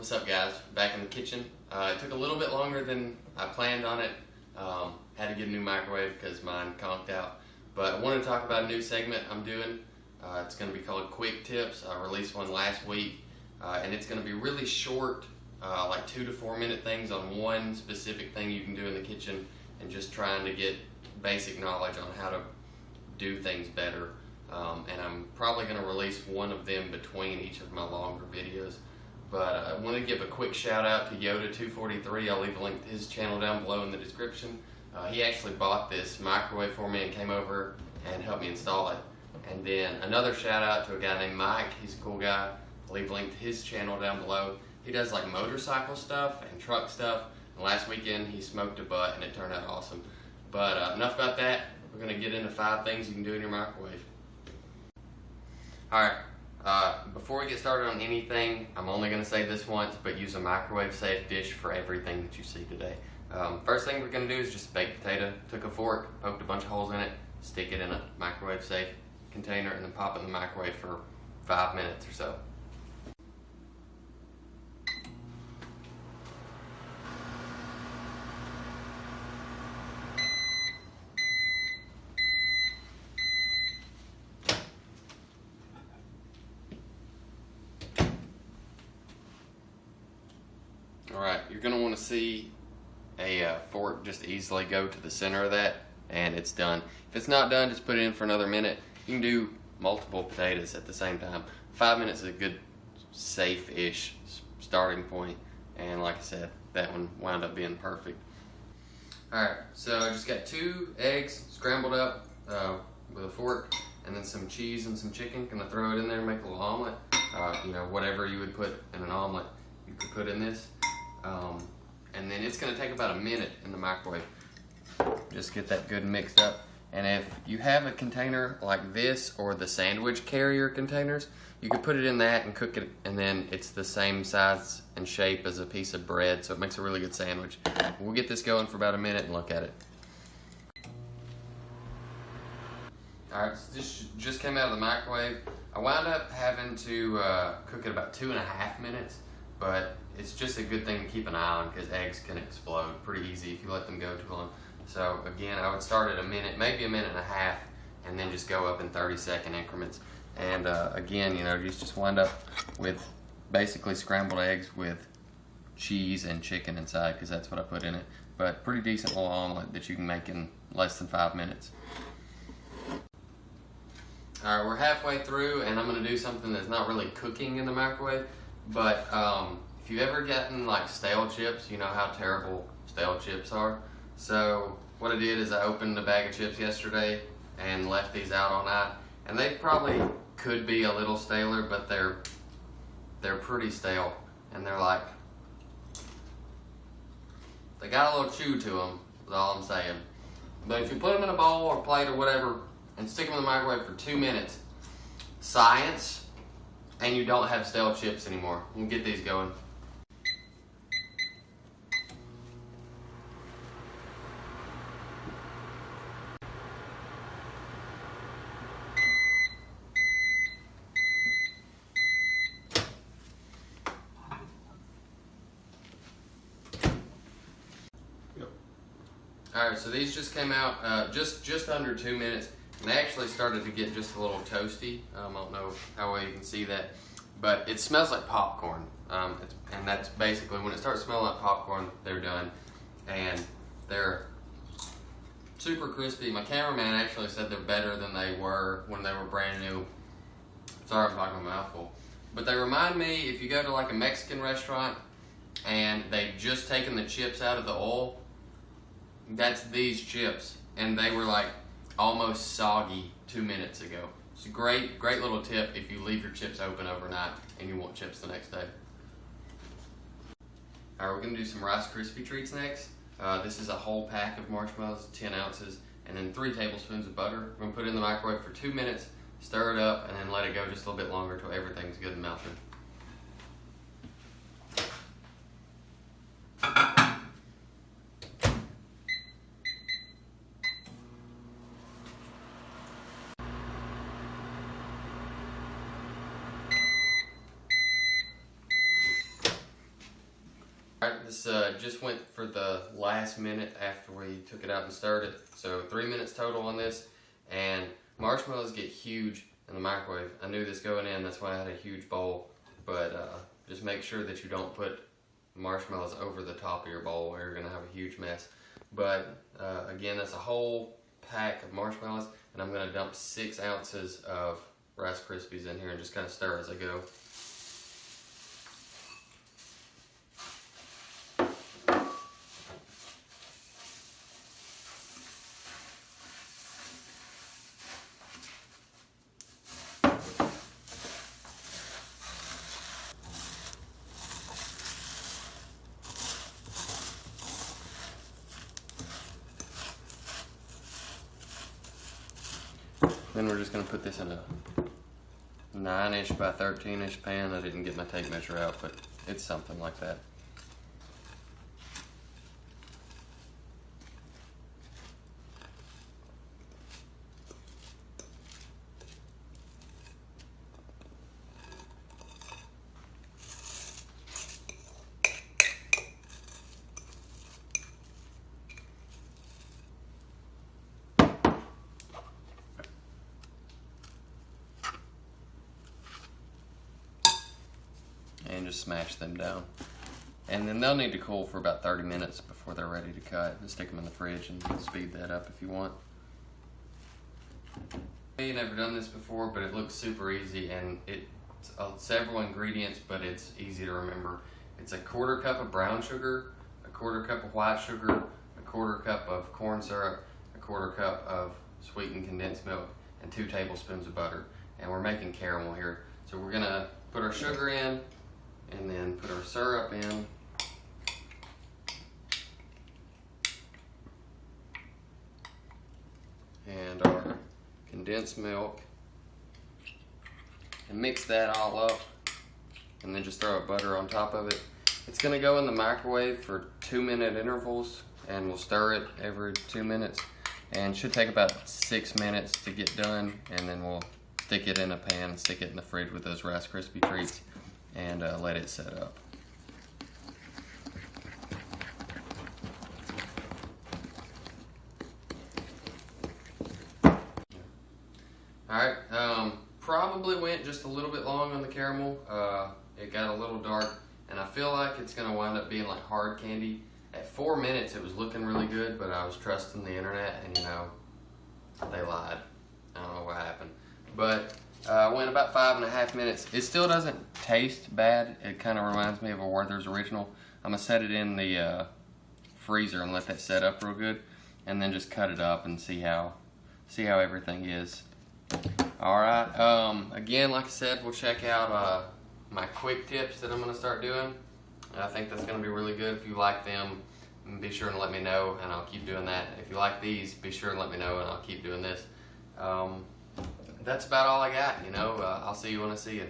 What's up, guys? Back in the kitchen. It took a little bit longer than I planned on it. Had to get a new microwave because mine conked out. But I wanted to talk about a new segment I'm doing. It's going to be called Quick Tips. I released one last week, and it's going to be really short, like 2 to 4 minute things on one specific thing you can do in the kitchen, and just trying to get basic knowledge on how to do things better. And I'm probably going to release one of them between each of my longer videos. But I want to give a quick shout out to Yoda243. I'll leave a link to his channel down below in the description. He actually bought this microwave for me and came over and helped me install it. And then another shout out to a guy named Mike. He's a cool guy. I'll leave a link to his channel down below. He does like motorcycle stuff and truck stuff. And last weekend he smoked a butt and it turned out awesome. But enough about that. We're going to get into 5 things you can do in your microwave. Alright. Before we get started on anything, I'm only going to say this once, but use a microwave safe dish for everything that you see today. First thing we're going to do is just baked potato. Took a fork, poked a bunch of holes in it, stick it in a microwave safe container, and then pop it in the microwave for 5 minutes or so. Alright, you're going to want to see a fork just easily go to the center of that, and it's done. If it's not done, just put it in for another minute. You can do multiple potatoes at the same time. 5 minutes is a good, safe-ish starting point, and like I said, that one wound up being perfect. Alright, so I just got 2 eggs scrambled up with a fork, and then some cheese and some chicken. Gonna throw it in there and make a little omelet. Whatever you would put in an omelet, you could put in this. And then it's going to take about a minute in the microwave. Just get that good mixed up. And if you have a container like this or the sandwich carrier containers, you could put it in that and cook it, and then it's the same size and shape as a piece of bread, so it makes a really good sandwich. We'll get this going for about a minute and look at it. Alright, so this just came out of the microwave. I wound up having to cook it about 2.5 minutes, but it's just a good thing to keep an eye on because eggs can explode pretty easy if you let them go too long. So again, I would start at a minute, maybe a minute and a half, and then just go up in 30-second increments. And again, you just wind up with basically scrambled eggs with cheese and chicken inside, because that's what I put in it. But pretty decent little omelet that you can make in less than 5 minutes. Alright, we're halfway through, and I'm going to do something that's not really cooking in the microwave, but if you've ever gotten like stale chips, you know how terrible stale chips are. So what I did is I opened a bag of chips yesterday and left these out all night, and they probably could be a little staler, but they're pretty stale, and they're like, they got a little chew to them, is all I'm saying. But if you put them in a bowl or plate or whatever and stick them in the microwave for 2 minutes, science, and you don't have stale chips anymore. We'll get these going. Alright, so these just came out just under 2 minutes, and they actually started to get just a little toasty. I don't know how well you can see that, but it smells like popcorn. And that's basically, when it starts smelling like popcorn, they're done. And they're super crispy. My cameraman actually said they're better than they were when they were brand new. Sorry, I'm talking a mouthful. But they remind me, if you go to like a Mexican restaurant and they've just taken the chips out of the oil, that's these chips, and they were like almost soggy 2 minutes ago. It's a great little tip if you leave your chips open overnight and you want chips the next day. Alright, we're going to do some Rice Krispie treats next. This is a whole pack of marshmallows, 10 ounces, and then 3 tablespoons of butter. We're going to put it in the microwave for 2 minutes, stir it up, and then let it go just a little bit longer until everything's good and melted. This just went for the last minute after we took it out and stirred it. So 3 minutes total on this. And marshmallows get huge in the microwave. I knew this going in, that's why I had a huge bowl. But just make sure that you don't put marshmallows over the top of your bowl or you're going to have a huge mess. But again, that's a whole pack of marshmallows. And I'm going to dump 6 ounces of Rice Krispies in here and just kind of stir as I go. Then we're just going to put this in a 9-inch by 13-inch pan. I didn't get my tape measure out, but it's something like that. And just smash them down. And then they'll need to cool for about 30 minutes before they're ready to cut. And stick them in the fridge and speed that up if you want. I've never done this before, but it looks super easy, and it's several ingredients, but it's easy to remember. It's a 1/4 cup of brown sugar, a 1/4 cup of white sugar, a 1/4 cup of corn syrup, a 1/4 cup of sweetened condensed milk, and 2 tablespoons of butter. And we're making caramel here. So we're gonna put our sugar in, and then put our syrup in. And our condensed milk. And mix that all up. And then just throw our butter on top of it. It's gonna go in the microwave for 2-minute intervals, and we'll stir it every 2 minutes. And it should take about 6 minutes to get done, and then we'll stick it in a pan and stick it in the fridge with those Rice Krispie treats. And let it set up. Alright, probably went just a little bit long on the caramel. It got a little dark, and I feel like it's going to wind up being like hard candy. At 4 minutes it was looking really good, but I was trusting the internet, and you know, they lied. I don't know what happened. But went about 5.5 minutes. It still doesn't taste bad. It kind of reminds me of a Werther's Original. I'm going to set it in the freezer and let that set up real good, and then just cut it up and see how everything is. Alright, again, like I said, we'll check out my quick tips that I'm going to start doing. I think that's going to be really good. If you like them, be sure and let me know, and I'll keep doing that. If you like these, be sure and let me know, and I'll keep doing this. That's about all I got, you know. I'll see you when I see you.